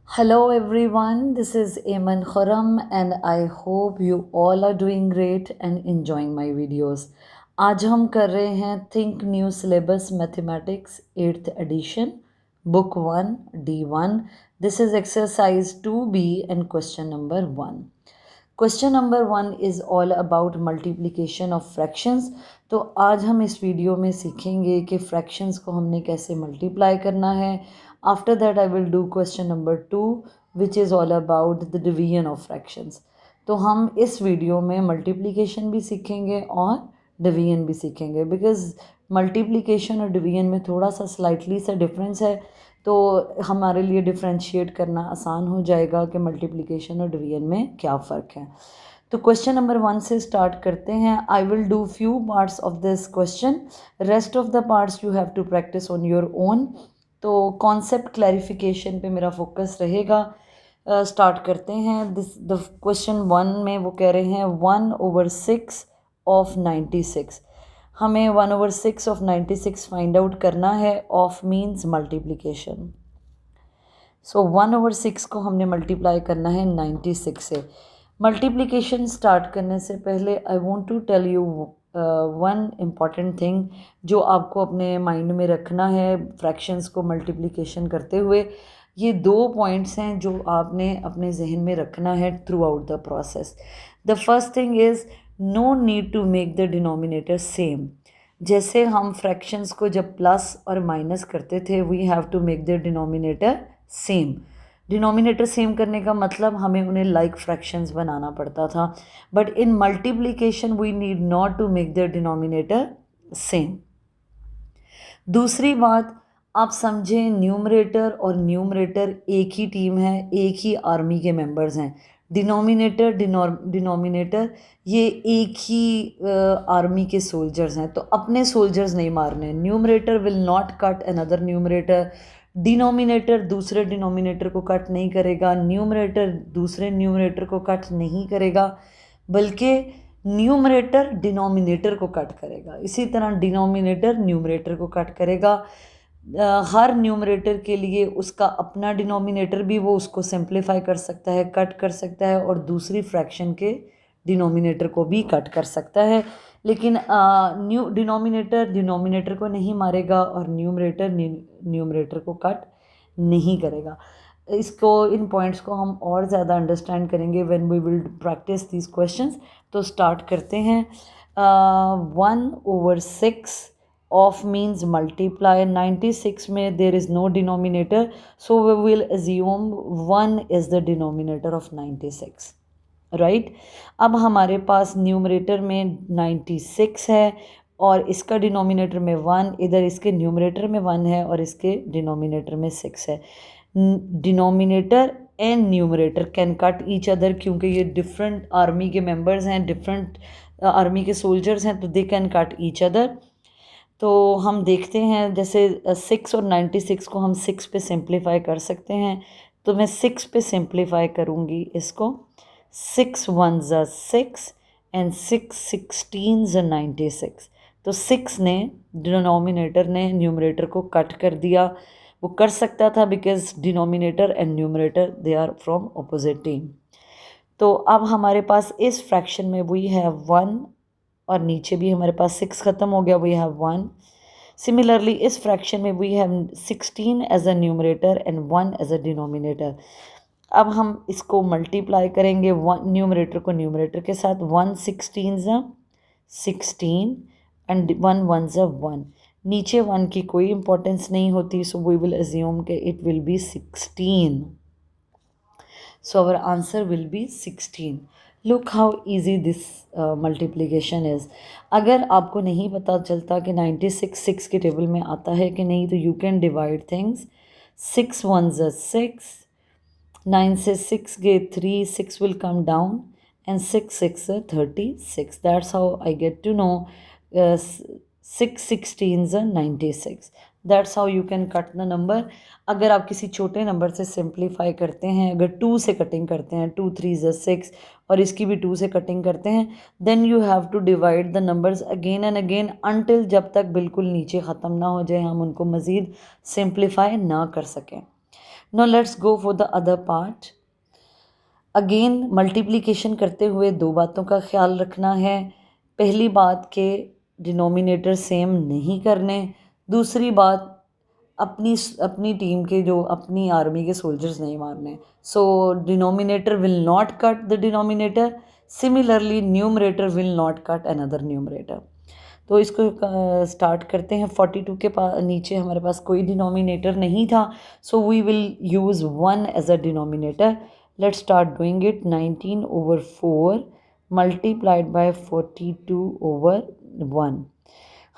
Hello everyone, this is Ayman Khurram and I hope you all are doing great and enjoying my videos. आज हम कर रहे हैं think new syllabus mathematics 8th addition book 1 D1. This is exercise 2B and question number 1. Question number 1 is all about multiplication of fractions. तो आज हम इस video में सीखेंगे कि फ्रैक्शंस को हमने कैसे मल्टीप्लाई करना है। After that I will do question number 2 which is all about the division of fractions. तो हम इस वीडियो में मल्टीप्लिकेशन भी सीखेंगे और डिवीजन भी सीखेंगे, बिकॉज मल्टीप्लिकेशन और डिवीजन में थोड़ा सा स्लाइटली सा डिफरेंस है, तो हमारे लिए डिफ्रेंशिएट करना आसान हो जाएगा कि मल्टीप्लिकेशन और डिवीजन में क्या फ़र्क है। तो क्वेश्चन नंबर 1 से स्टार्ट करते हैं। I will do few parts of this question, rest of the parts you have to practice on your own. तो कॉन्सेप्ट क्लैरिफिकेशन पे मेरा फोकस रहेगा। स्टार्ट करते हैं। दिस द क्वेश्चन 1 में वो कह रहे हैं 1/6 ऑफ 96। हमें 1/6 ऑफ 96 फाइंड आउट करना है। Of means multiplication. सो 1/6 को हमने मल्टीप्लाई करना है 96 से। मल्टीप्लिकेशन स्टार्ट करने से पहले I want to tell you one important thing जो आपको अपने माइंड में रखना है फ्रैक्शंस को मल्टीप्लिकेशन करते हुए। ये 2 पॉइंट्स हैं जो आपने अपने जहन में रखना है throughout the process. The first thing is no need to make the denominator same. जैसे हम फ्रैक्शंस को जब प्लस और माइनस करते थे, we have to make the denominator same. Denominator same करने का मतलब हमें उन्हें लाइक फ्रैक्शंस बनाना पड़ता था, but in multiplication we need not to make the denominator same. दूसरी बात, आप समझें न्यूमरेटर और न्यूमरेटर एक ही टीम है, एक ही आर्मी के मेंबर्स हैं। डिनोमिनेटर ये एक ही आर्मी के सोल्जर्स हैं, तो अपने सोल्जर्स नहीं मारने। Numerator will not cut another numerator. Denominator दूसरे डिनोमिनेटर को कट नहीं करेगा, न्यूमरेटर दूसरे न्यूमरेटर को कट नहीं करेगा, बल्कि न्यूमरेटर डिनोमिनेटर को कट करेगा। इसी तरह डिनोमिनेटर न्यूमरेटर को कट करेगा। हर न्यूमरेटर के लिए उसका अपना डिनोमिनेटर भी वो उसको सिंप्लीफाई कर सकता है, कट कर सकता है, और दूसरी फ्रैक्शन के डिनोमिनेटर को भी कट कर सकता है। लेकिन डिनोमिनेटर को नहीं मारेगा और न्यूमरेटर न्यूमरेटर को कट नहीं करेगा। इन पॉइंट्स को हम और ज़्यादा अंडरस्टैंड करेंगे when we will practice these questions. तो स्टार्ट करते हैं। 1/6 ऑफ मीन्स मल्टीप्लाई। 96 में there is no denominator, so we will assume 1 is the denominator of 96, right. अब हमारे पास न्यूमरेटर में 96 है और इसका डिनोमिनेटर में 1, इधर इसके न्यूमरेटर में 1 है और इसके डिनोमिनेटर में 6 है। Denominator and numerator can cut each other, क्योंकि ये डिफरेंट आर्मी के मेंबर्स हैं, डिफरेंट आर्मी के सोल्जर्स हैं, तो they can cut each other. तो हम देखते हैं, जैसे 6 और 96 को हम 6 पे सिंप्लीफाई कर सकते हैं, तो मैं 6 पे सिंप्लीफाई करूँगी इसको। 6 1s are 6 and 6 16s are 96। तो 6 ने डिनोमिनेटर ने न्यूमरेटर को कट कर दिया। वो कर सकता था because denominator and numerator they are from opposite team. तो अब हमारे पास इस फ्रैक्शन में वी हैव 1 और नीचे भी हमारे पास 6 ख़त्म हो गया, वी हैव 1। सिमिलरली इस फ्रैक्शन में we have 16 as a numerator and 1 as a denominator. अब हम इसको मल्टीप्लाई करेंगे न्यूमरेटर को न्यूमरेटर के साथ। 1 16 16 एंड 1 1 1। नीचे 1 की कोई इंपॉर्टेंस नहीं होती, सो वी विल एज्यूम कि it will B 16। So our answer will be 16. Look how easy this multiplication is. अगर आपको नहीं पता चलता कि 96 6 के टेबल में आता है कि नहीं, तो you can divide things. 6 1s are 6, 9 से 6 गए 3, 6 will come down, and 6 6 are 36. That's how I get to know 6 16s are 96. That's how you can cut the number. अगर आप किसी छोटे नंबर से सिंप्लीफाई करते हैं, अगर 2 से कटिंग करते हैं, 2 3s are 6, और इसकी भी 2 से कटिंग करते हैं, then you have to divide the numbers again and again until जब तक बिल्कुल नीचे ख़त्म ना हो जाए, हम उनको मज़ीद सिंप्लीफाई ना कर सकें। Now let's go for the other part. Again multiplication करते हुए दो बातों का ख्याल रखना है. पहली बात के डिनोमिनेटर सेम नहीं करने. दूसरी बात अपनी टीम के जो अपनी आर्मी के सोल्जर्स नहीं मारने. सो denominator will not cut the denominator. Similarly numerator will not cut another numerator. तो इसको स्टार्ट करते हैं. 42 के नीचे हमारे पास कोई डिनोमिनेटर नहीं था, so we will use 1 as a denominator. Let's start doing it. 19/4 multiplied by 42/1.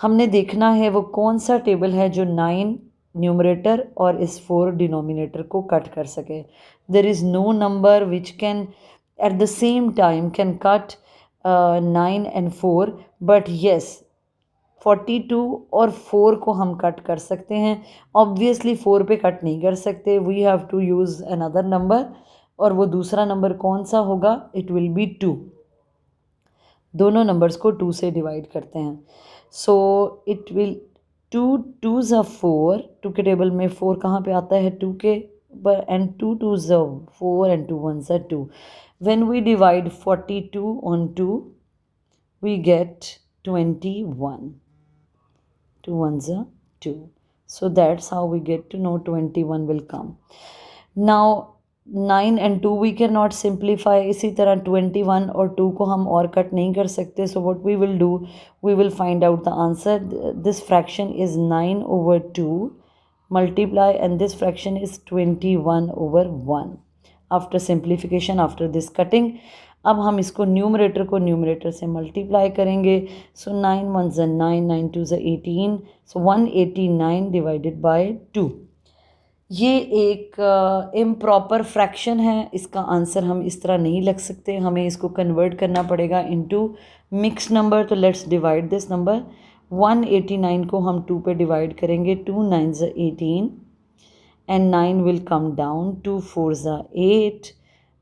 हमने देखना है वो कौन सा टेबल है जो 9 न्यूमरेटर और इस 4 डिनोमिनेटर को कट कर सके. There is no number which can at the same time can cut 9 and 4, but yes 42 और 4 को हम कट कर सकते हैं. ऑब्वियसली 4 पे कट नहीं कर सकते. We have to use another number, और वो दूसरा नंबर कौन सा होगा? It will be 2. दोनों नंबर्स को 2 से डिवाइड करते हैं. So it will 2 2s are 4. 2 के टेबल में 4 कहाँ पे आता है? 2 के and 2 2s are 4 and 2 1s are 2. When we divide 42 on 2, we get 21. 2 1s are 2. So that's how we get to know 21 will come. Now 9 and 2 we cannot simplify. इसी तरह 21 और 2 को हम और कट नहीं कर सकते. So what we will do, we will find out the answer. This fraction is 9/2 multiply, and this fraction is 21/1. After simplification, after this cutting, अब हम इसको न्यूमरेटर को न्यूमरेटर से मल्टीप्लाई करेंगे. सो 9 1s are 9, 9 2s are 18. So 189 divided by 2. ये एक improper fraction है. इसका आंसर हम इस तरह नहीं लग सकते. हमें इसको कन्वर्ट करना पड़ेगा इनटू मिक्स नंबर. तो लेट्स डिवाइड दिस नंबर. 189 को हम 2 पे डिवाइड करेंगे. 2 9s are 18 and 9 will come down. 2 4s are 8.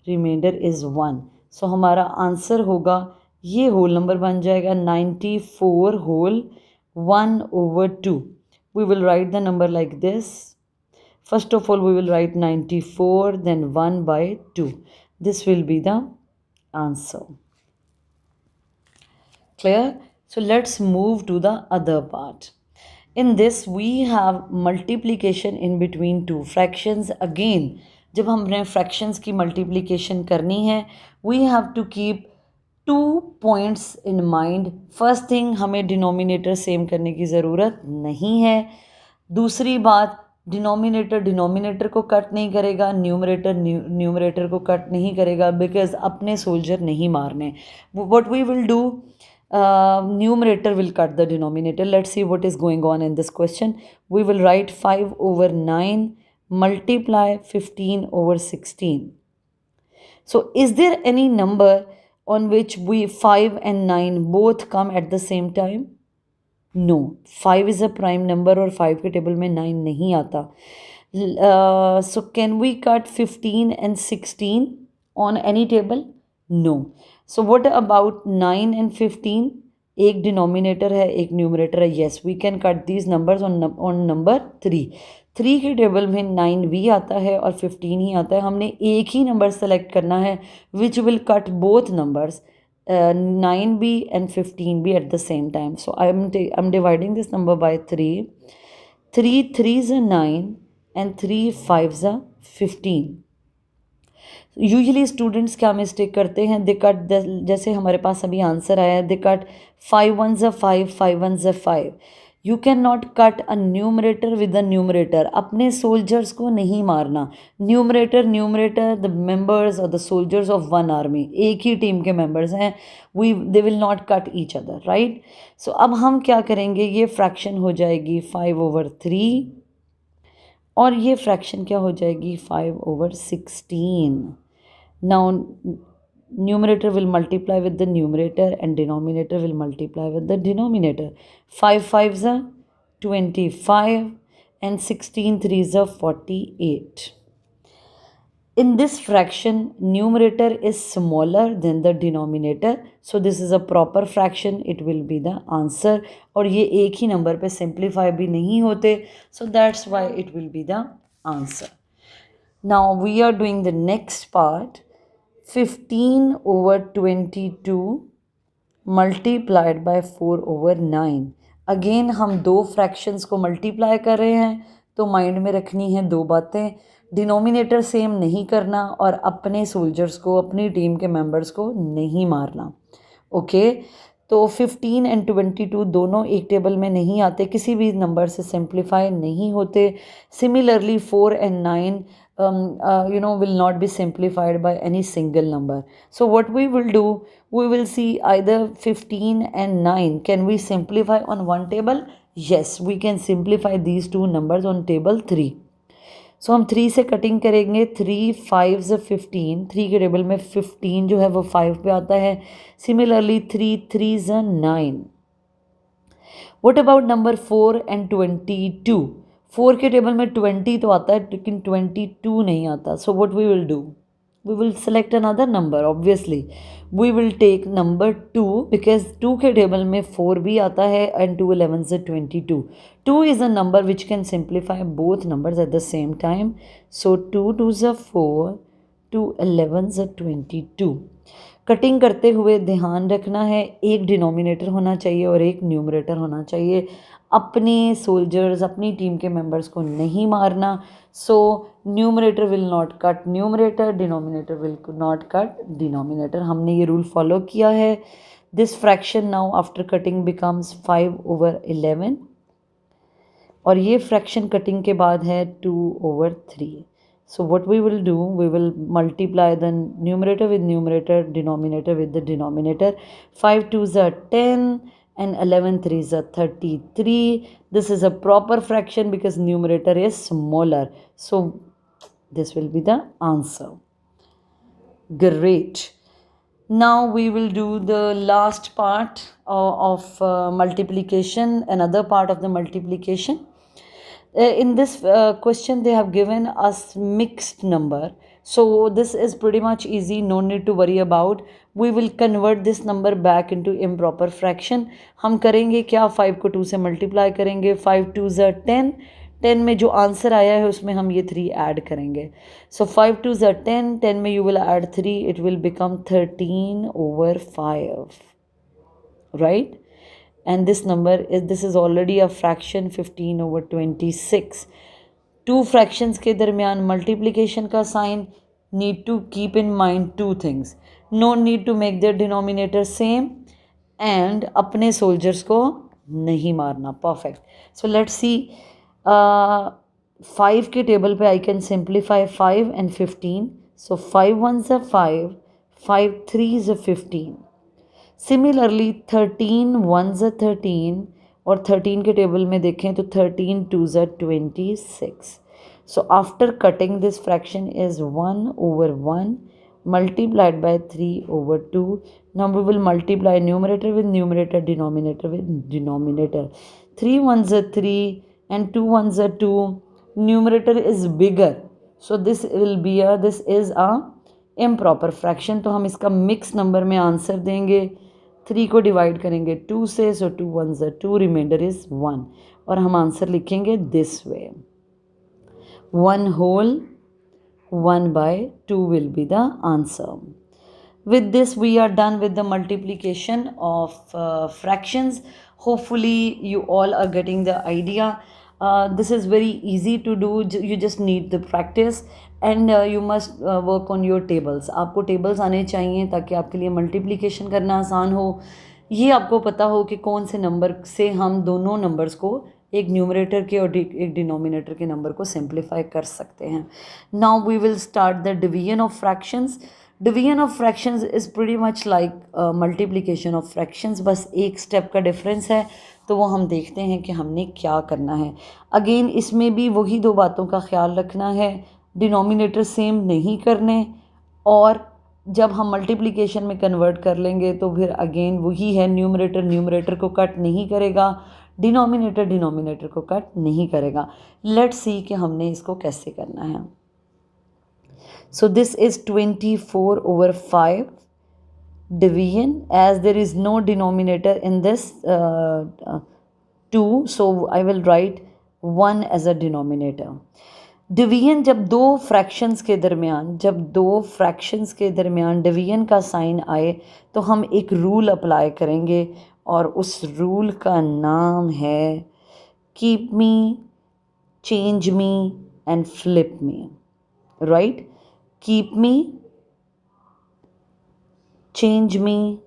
Reminder is 1. So हमारा आंसर होगा, ये होल नंबर बन जाएगा 94 whole 1/2. We will write the number like this. First of all, we will write 94, then 1/2. This will be the answer. Clear? So let's move to the other part. In this, we have multiplication in between two fractions. Again, जब हमने fractions की multiplication करनी है, we have to keep 2 points in mind. First thing, हमें denominator same करने की ज़रूरत नहीं है. दूसरी बात, डिनोमिनेटर को कट नहीं करेगा, न्यूमरेटर को कट नहीं करेगा, बिकॉज अपने सोल्जर नहीं मारने. What we will do, numerator will cut the denominator. Let's see what is going on in this question. We will write 5/9 multiply 15/16. So is there any number on which 5 and 9 both come at the same time? No. 5 is a prime number और 5 के table में 9 नहीं आता. So can we cut 15 and 16 on any table? No. So what about 9 and 15? एक denominator है, एक numerator है. Yes, we can cut these numbers on number 3. 3 के टेबल में 9 भी आता है और 15 ही आता है. हमने एक ही नंबर सेलेक्ट करना है which will cut both numbers, 9b and 15b at the same time. So I'm dividing this number by 3. 3 3s are 9 and 3 5s are 15. Usually students क्या मिस्टेक करते हैं, दे कट, जैसे हमारे पास अभी आंसर आया है, they cut 5 1s are 5, 5 1s are 5. You can not cut a numerator with a numerator. अपने soldiers को नहीं मारना. न्यूमरेटर द मेंबर्स और the soldiers of one army, एक ही टीम के मेंबर्स हैं. They will not cut each other, right. So अब हम क्या करेंगे, ये फ्रैक्शन हो जाएगी 5/3 और ये फ्रैक्शन क्या हो जाएगी 5/16. Now numerator will multiply with the numerator and denominator will multiply with the denominator. 5 5s are 25 and 16 3s are 48. In this fraction, numerator is smaller than the denominator. So this is a proper fraction. It will be the answer. और ये एक ही number पे simplify भी नहीं होते. So that's why it will be the answer. Now we are doing the next part. 15 over 22 multiplied by 4 over 9. Again हम दो fractions को मल्टीप्लाई कर रहे हैं, तो माइंड में रखनी है दो बातें. डिनोमिनेटर सेम नहीं करना और अपने सोल्जर्स को, अपनी टीम के मेंबर्स को नहीं मारना. ओके तो 15 एंड 22 दोनों एक टेबल में नहीं आते, किसी भी नंबर से सिंप्लीफाई नहीं होते. Similarly 4 and 9 will not be simplified by any single number. So what we will do, we will see either 15 and 9, can we simplify on one table? Yes, we can simplify these two numbers on table 3. सो हम 3 से cutting करेंगे. 3 5 ज़ 15, 3 के table में 15 जो है वो 5 पे आता है. सिमिलरली 3 3 ज़ 9. What about number 4 and 22? 4 के टेबल में 20 तो आता है लेकिन 22 नहीं आता. So what we will do, we will select another number. Obviously we will take number 2 because 2 के टेबल में 4 भी आता है and 2 11 से 22. 2 is a number which can simplify both numbers at the same time. So 2 2 is 4, 2 11 is 22. Cutting करते हुए ध्यान रखना है एक डिनोमिनेटर होना चाहिए और एक न्यूमरेटर होना चाहिए. अपने सोल्जर्स, अपनी टीम के मेंबर्स को नहीं मारना. So numerator will not cut numerator, denominator will not cut denominator. हमने ये रूल फॉलो किया है. This fraction now after cutting becomes 5 over 11 और ये फ्रैक्शन कटिंग के बाद है 2 over 3. So what we will do, we will multiply the numerator with numerator, denominator with the denominator. 5 2s are 10 and 11 3s are 33. This is a proper fraction because numerator is smaller. So this will be the answer. Great. Now we will do the last part of multiplication, another part of the multiplication. In this question they have given us mixed number, so this is pretty much easy, no need to worry about. We will convert this number back into improper fraction. हम करेंगे क्या, 5 को 2 से multiply करेंगे. 5 2s are 10. 10 में जो answer आया है उसमें हम ये 3 ऐड करेंगे. सो 5 2s are 10. 10 में you will add 3, it will become 13 over 5, right? And this number is already a fraction, 15 over 26. Two fractions के दरमियान multiplication का sign, need to keep in mind two things. No need to make their denominator same and अपने soldiers को नहीं मारना. Perfect. So let's see. 5 के table पे I can simplify 5 and 15. So 5 1s are 5, 5 3s are 15. Similarly 13 1s are 13 और 13 के table में देखें तो 13 2s are 26. So after cutting this fraction is 1 over 1 multiplied by 3 over 2. Now we will multiply numerator with numerator, denominator with denominator. 3 1s are 3 and 2 1s are 2. Numerator is bigger, so this is a improper fraction. तो हम इसका mix number में answer देंगे. 3 को divide करेंगे 2 से, सो 2 1s are 2, reminder is 1 और हम आंसर लिखेंगे this way. 1 whole 1 by 2 will be the answer. With this we are done with the multiplication of fractions. Hopefully you all are getting the idea. This is very easy to do. You just need the practice and you must work on your tables. आपको tables आने चाहिए ताकि आपके लिए multiplication करना आसान हो. ये आपको पता हो कि कौन से नंबर से हम दोनों नंबर्स को, एक न्यूमरेटर के और एक डिनोमिनेटर के नंबर को सिंप्लीफाई कर सकते हैं. Now we will start the division of fractions. Division of fractions is pretty much like multiplication of fractions, बस एक स्टेप का डिफरेंस है. तो वो हम देखते हैं कि हमने क्या करना है. अगेन इसमें भी वही दो बातों का ख्याल रखना है, डिनोमिनेटर सेम नहीं करने, और जब हम मल्टीप्लिकेशन में कन्वर्ट कर लेंगे तो फिर अगेन वही है, न्यूमरेटर न्यूमरेटर को कट नहीं करेगा, डिनोमिनेटर डिनोमिनेटर को कट नहीं करेगा. लेट्स सी कि हमने इसको कैसे करना है. So this is 24 over 5 division. As there is no denominator in this 2, so I will write 1 as a denominator. Division जब दो फ्रैक्शंस के दरमियान डिवीजन का साइन आए तो हम एक रूल अप्लाई करेंगे और उस रूल का नाम है keep me, change me and flip me, right? Keep me, change me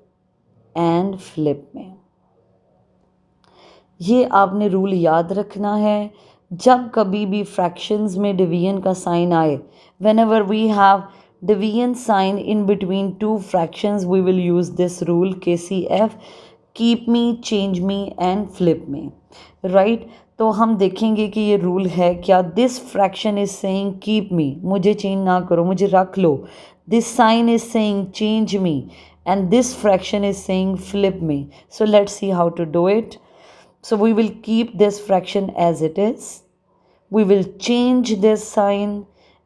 and flip me. ये आपने रूल याद रखना है। जब कभी भी फ्रैक्शंस में डिवीजन का साइन आए, whenever we have division sign in between two fractions, we will use this rule KCF, keep me, change me and flip me, right? तो हम देखेंगे कि ये रूल है क्या। This fraction is saying keep me, मुझे change ना करो, मुझे रख लो। This sign is saying change me and this fraction is saying flip me. So let's see how to do it. So we will keep this fraction as it is. We will change this sign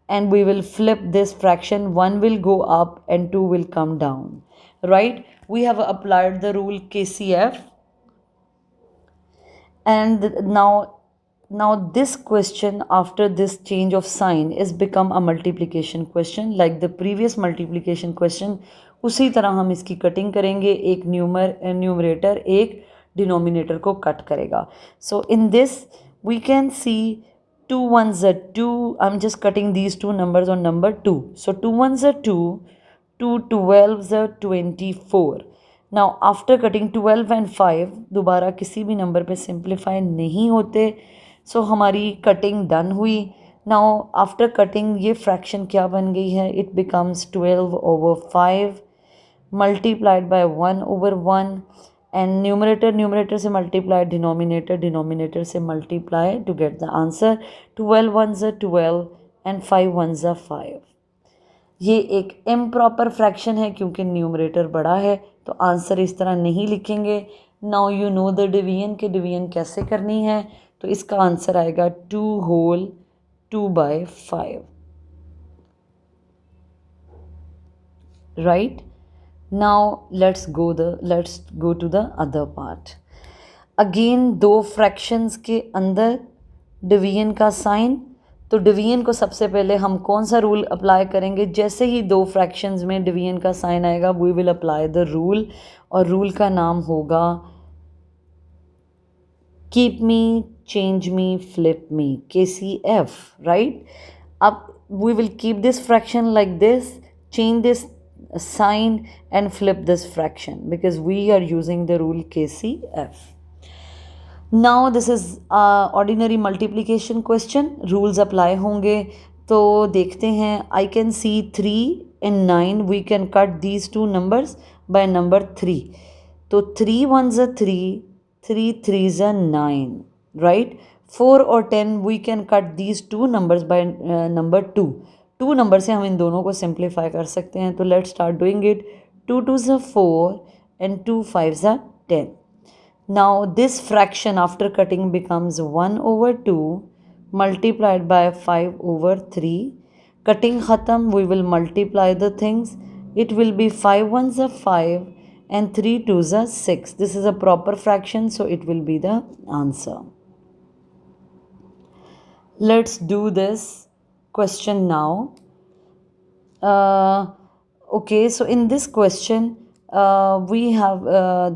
and we will flip this fraction. 1 will go up and 2 will come down. Right? We have applied the rule KCF. And now this question after this change of sign is become a multiplication question like the previous multiplication question. उसी तरह हम इसकी cutting करेंगे, एक numerator एक denominator को cut करेगा. So in this we can see 2 1s are 2. I'm just cutting these two numbers on number 2. So 2 1s are 2, 2 12s are 24. Now after cutting 12 and 5 दोबारा किसी भी नंबर पे सिंप्लीफाई नहीं होते. सो हमारी कटिंग डन हुई. नाउ आफ्टर कटिंग ये फ्रैक्शन क्या बन गई है? It becomes 12/5 multiplied by 1/1 and numerator से मल्टीप्लाई डिनोमिनेटर से multiply to get the answer. 12 1s are 12 and 5 1s are 5. ये एक इम्प्रॉपर फ्रैक्शन है क्योंकि न्यूमरेटर बड़ा है, तो आंसर इस तरह नहीं लिखेंगे. Now you know the division के डिवीजन कैसे करनी है, तो इसका आंसर आएगा 2 whole 2/5. Right. Now let's go to the other part. Again दो फ्रैक्शंस के अंदर डिवीजन का साइन. तो डिवीजन को सबसे पहले हम कौन सा रूल अप्लाई करेंगे? जैसे ही दो फ्रैक्शंस में डिवीजन का साइन आएगा we will apply the rule, और रूल का नाम होगा keep me, change me, flip me, KCF, right? अब we will keep this fraction like this, change this sign and flip this fraction because we are using the rule KCF. Now this is ordinary multiplication question. rules apply होंगे तो देखते हैं. I can see 3 and 9. We can cut these two numbers by number 3. तो 3 1s are 3, 3 3s are 9, right? 4 और 10 we can cut these two numbers by number 2. 2 number से हम इन दोनों को सिंप्लीफाई कर सकते हैं. तो let's start doing it. 2 2s are 4 and 2 5s are 10. Now this fraction after cutting becomes 1/2 multiplied by 5/3. Cutting khatam, we will multiply the things. It will be 5 1s are 5 and 3 2s are 6. This is a proper fraction, so it will be the answer. Let's do this question now. Okay, so in this question we have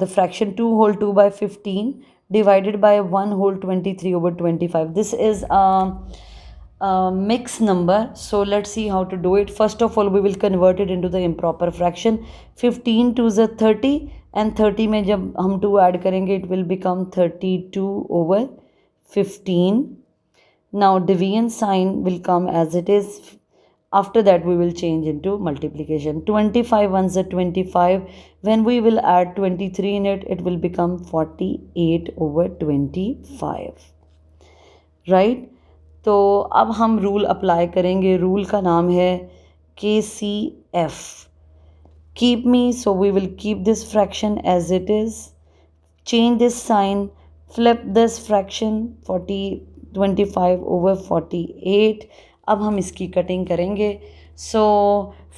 the fraction 2 whole 2/15 divided by 1 whole 23/25. This is a mixed number, so let's see how to do it. First of all we will convert it into the improper fraction. 15 2s are 30 and 30 में जब हम 2 add करेंगे it will become 32/15. Now division sign will come as it is. After that we will change into multiplication. 25 1s are 25. When we will add 23 in it, it will become 48/25. Right? तो अब हम rule apply करेंगे. Rule का नाम है KCF. Keep me, so we will keep this fraction as it is. Change this sign. Flip this fraction 25/48. अब हम इसकी कटिंग करेंगे. सो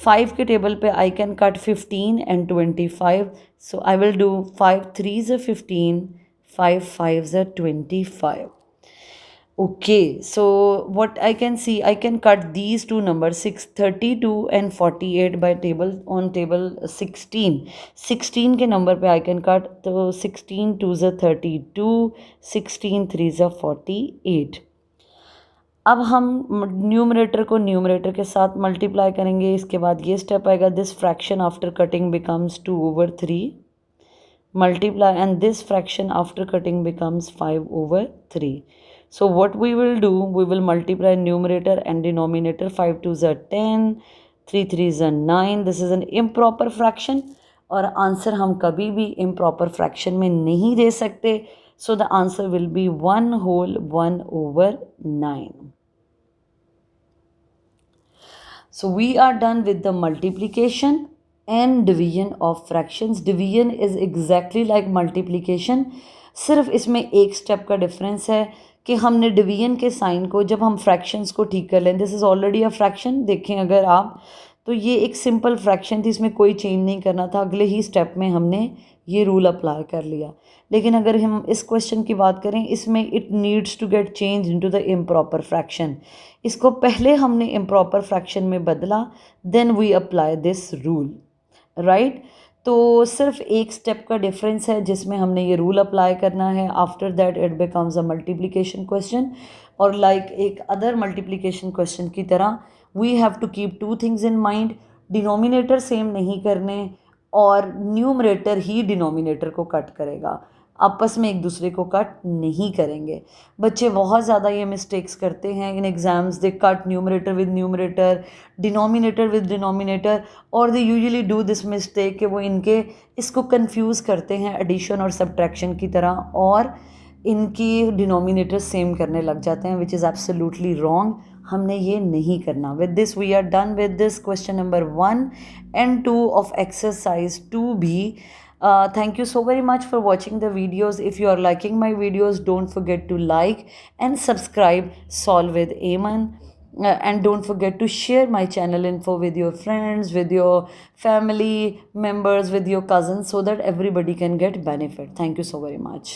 5 के टेबल पे I can cut 15 and 25. So I will do 5 3s are 15, 5 5s are 25. Okay, so what I can see, I can cut these two numbers 632 and 48 by table on table 16. 16 के number पे I can cut, तो 16 2s are 32, 16 3s are 48. अब हम numerator को numerator के साथ multiply करेंगे. इसके बाद ये स्टेप आएगा, this fraction after cutting becomes 2/3 multiply, and this fraction after cutting becomes 5/3. So what we will do, we will multiply numerator and denominator. 5 2s are 10, 3 3s are 9. This is an improper fraction और answer हम कभी भी improper fraction में नहीं दे सकते. So the answer will be 1/1/9. So we are done with the multiplication and division of fractions. Division is exactly like multiplication. सिर्फ इसमें एक स्टेप का डिफरेंस है कि हमने डिवीजन के साइन को, जब हम फ्रैक्शंस को ठीक कर लें, this is already a fraction, देखें अगर आप, तो ये एक सिंपल फ्रैक्शन थी, इसमें कोई चेंज नहीं करना था. अगले ही स्टेप में हमने ये रूल अप्लाई कर लिया. लेकिन अगर हम इस क्वेश्चन की बात करें, इसमें it needs to get change into the improper fraction. इसको पहले हमने इम्प्रॉपर फ्रैक्शन में बदला, then we apply this rule, right. तो सिर्फ एक स्टेप का डिफरेंस है जिसमें हमने ये रूल अप्लाई करना है. After that it becomes a multiplication question, और लाइक एक अदर मल्टीप्लिकेशन क्वेश्चन की तरह we have to keep two things in mind. Denominator same नहीं करने और न्यूमरेटर ही डिनोमिनेटर को कट करेगा, आपस में एक दूसरे को कट नहीं करेंगे. बच्चे बहुत ज़्यादा ये मिस्टेक्स करते हैं in exams. They cut numerator with numerator, denominator with denominator, और they usually do this mistake कि वो इनके इसको कंफ्यूज करते हैं एडिशन और सब्ट्रैक्शन की तरह, और इनकी डिनोमिनेटर सेम करने लग जाते हैं, विच इज़ एब्सोल्युटली रॉन्ग. हमने ये नहीं करना. With this we are done with this question number 1 and 2 of exercise 2B. Thank you so very much for watching the videos. If you are liking my videos, don't forget to like and subscribe Solve with Aman. And don't forget to share my channel info with your friends, with your family members, with your cousins, so that everybody can get benefit. Thank you so very much.